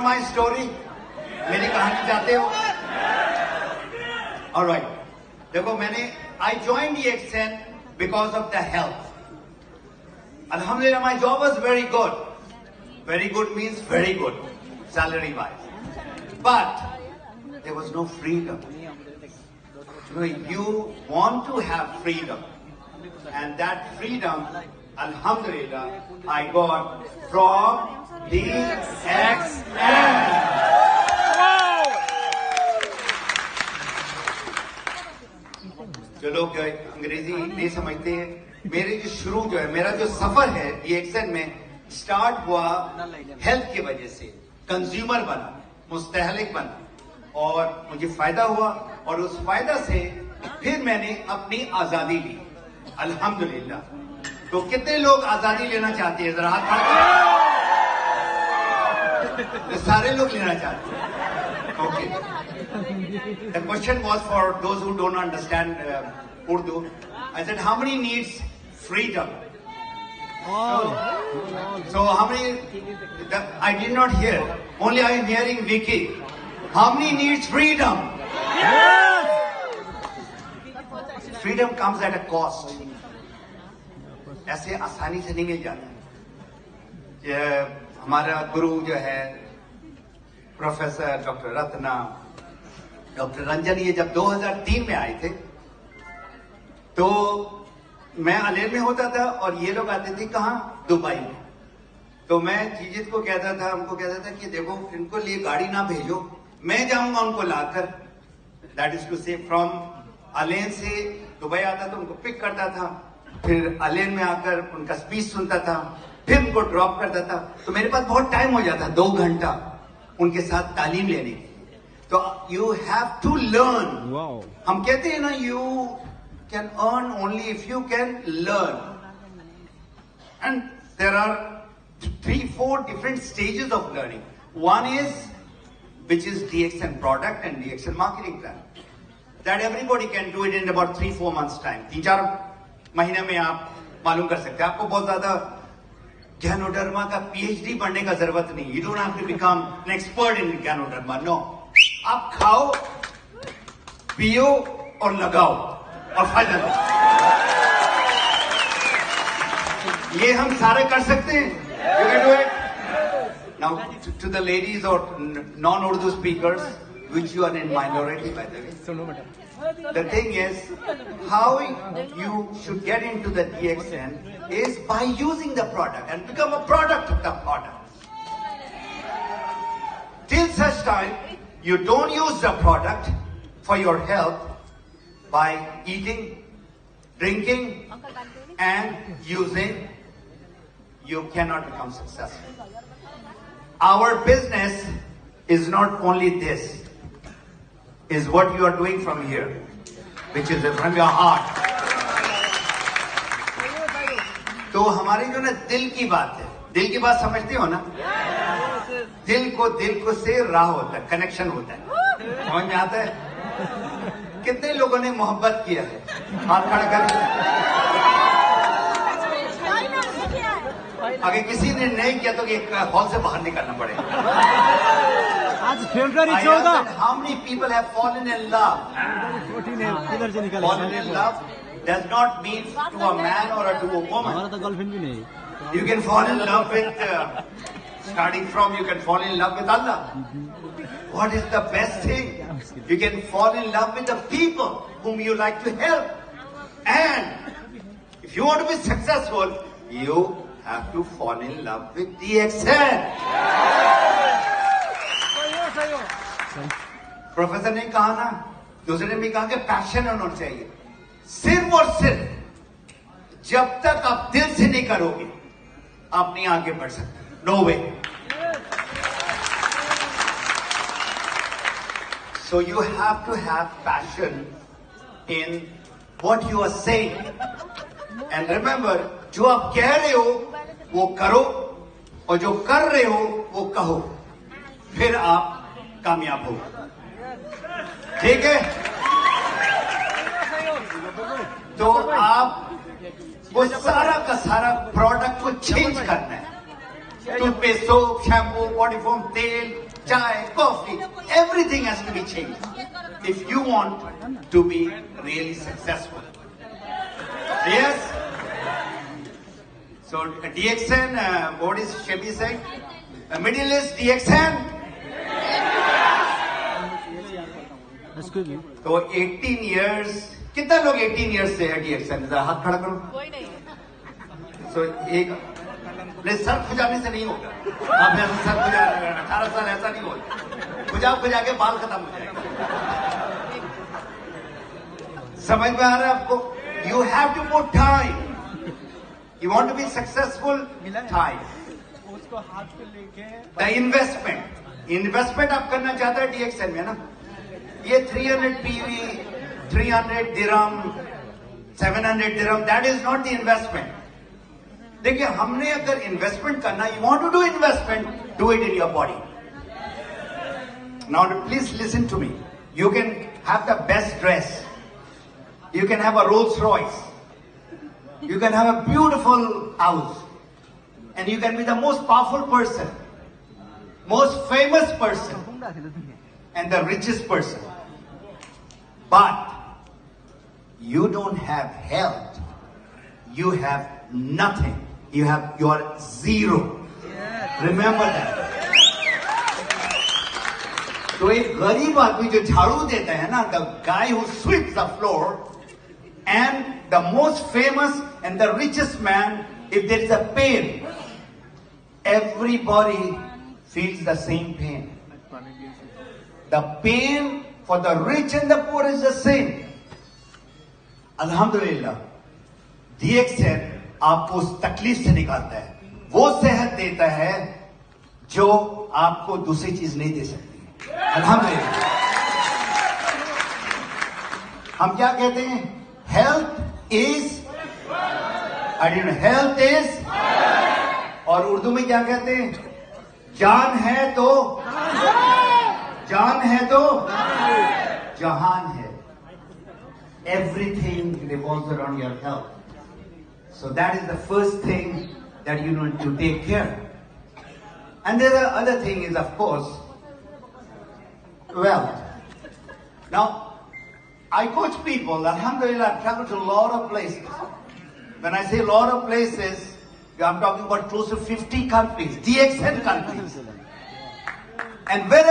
My story, मेरी कहानी चाहते हो? ऑलराइट, देखो मैंने I join DXN because of the health. Alhamdulillah, my job was very good. Very good means very good, salary wise. But there was no freedom. You want to have freedom. And that freedom, Alhamdulillah, I got from DXN. जो लोग अंग्रेजी नहीं समझते हैं, मेरे जो शुरू जो है, मेरा जो सफर है DXN में स्टार्ट हुआ हेल्थ की वजह से. कंज्यूमर बना, मुस्तहलिक बना और मुझे फायदा हुआ और उस फायदा से फिर मैंने अपनी आजादी ली. अल्हम्दुलिल्लाह. तो कितने लोग आजादी लेना चाहते हैं? जरा हाथ खड़ा. सारे लोग लेना चाहते हैं. Okay. The question was for those who don't understand Urdu. I said, how many needs freedom? So how many? I did not hear. Only I am hearing Vicky. How many needs freedom? Yes! Freedom comes at a cost. ऐसे आसानी से नहीं मिल जाता. हमारा गुरु जो है professor doctor Ratna, doctor Ranjan, ये जब 2003 में आए थे तो मैं अलेर में होता था और ये लोग आते थे कहाँ? दुबई में. तो मैं जीजित को कहता था, हमको कहता था कि देखो इनको लिए गाड़ी ना भेजो, मैं जाऊंगा उनको लाकर. दैट इज टू से फ्रॉम अलेन से दुबई आता था, उनको पिक करता था, फिर अलेन में आकर उनका स्पीच सुनता था, फिर उनको ड्रॉप करता था. तो मेरे पास बहुत टाइम हो जाता, 2 घंटा उनके साथ तालीम लेने की. तो यू हैव टू लर्न. हम कहते हैं ना, you can earn only if you can learn. And there are 3-4 different stages of learning. One is, which is DXN product and DXN marketing plan. That everybody can do it in about 3-4 months time. 3-4 महीने में आप मालूम कर सकते हैं. आपको बहुत ज्यादा गैनोडर्मा का PhD पढ़ने का जरूरत नहीं. You don't have to become an expert in ganoderma. No. आप खाओ, पियो और लगाओ और फायदा लो. ये हम सारे कर सकते हैं. You can do it. Now to the ladies or non-Urdu speakers, which you are in minority by the way. The thing is, how you should get into the DXN is by using the product and become a product of the product. Till such time, you don't use the product for your health by eating, drinking, and using, you cannot become successful. Our business is not only this, is what you are doing from here, which is from your heart. तो हमारी जो ना दिल की बात है, दिल की बात समझते हो ना? दिल को से राह होता है, कनेक्शन होता है. समझ में आता है? कितने लोगों ने मोहब्बत किया है? हाथ खड़ा कर. अगर किसी ने नहीं किया तो एक हॉल से बाहर निकलना पड़ेगा. आज February 14. How many people have fallen in love? Fallen in love does not mean to a man or to a woman. हमारा तो गर्लफ्रेंड भी नहीं. You can fall in love with, starting from, you can fall in love with Allah. What is the best thing? You can fall in love with the people whom you like to help. And if you want to be successful, you have to fall in love with DXN. Professor ने कहा ना, दूसरे ने भी कहा कि passion होना चाहिए. सिर्फ और सिर्फ जब तक आप दिल से नहीं करोगे, आप नहीं आगे बढ़ सकते. No way. So you have to have passion in what you are saying. And remember, जो आप कह रहे हो वो करो और जो कर रहे हो वो कहो, फिर आप कामयाब हो. ठीक है? तो आप वो सारा का सारा प्रोडक्ट को चेंज करना है. Toothpaste, soap, shampoo, body foam, तेल, chai, coffee, everything has to be changed if you want to be really successful. Yes? So DXN, what is Shebi saying? The middle is DXN. Excuse me. तो 18 years, कितना लोग 18 years से है DXN? जरा हाथ खड़ा करो. कोई नहीं। So एक, नहीं सर खुजाने से नहीं होगा. आपने सर खुजा 18 साल ऐसा नहीं होगा. खुजा के बाल खत्म हो जाएंगे. समझ में आ रहा है आपको? You have to put time. You want to be successful? Time. उसको हाथ पे लेके The investment आप करना चाहते हैं DXN में ना? ये 300 PV, 300 dirham, 700 dirham, that is not the investment. देखिए हमने अगर इन्वेस्टमेंट करना, you want to do investment, do it in your body. Now please listen to me. You can have the best dress. You can have a Rolls Royce. You can have a beautiful house. And you can be the most powerful person, most famous person, and the richest person. But you don't have health. You have nothing. You are zero. Remember that. तो एक गरीब आदमी जो झाड़ू देता है ना, the guy who sweeps the floor, and the most famous and the richest man, if there is a pain, everybody feels the same pain. The pain for the rich and the poor is the same. Alhamdulillah, DXN आपको उस तकलीफ से निकालता है. वो सेहत देता है जो आपको दूसरी चीज नहीं दे सकती. अल्हम्दुलिल्लाह. हम क्या कहते हैं? हेल्थ इज, हेल्थ इज, और उर्दू में क्या कहते हैं? जान है तो जहान है. Everything revolves around your health. So that is the first thing that you need to take care. And the other thing is, of course, wealth. Now, I coach people. Alhamdulillah, I've traveled to a lot of places. When I say a lot of places, I'm talking about close to 50 countries, DXN countries. And wherever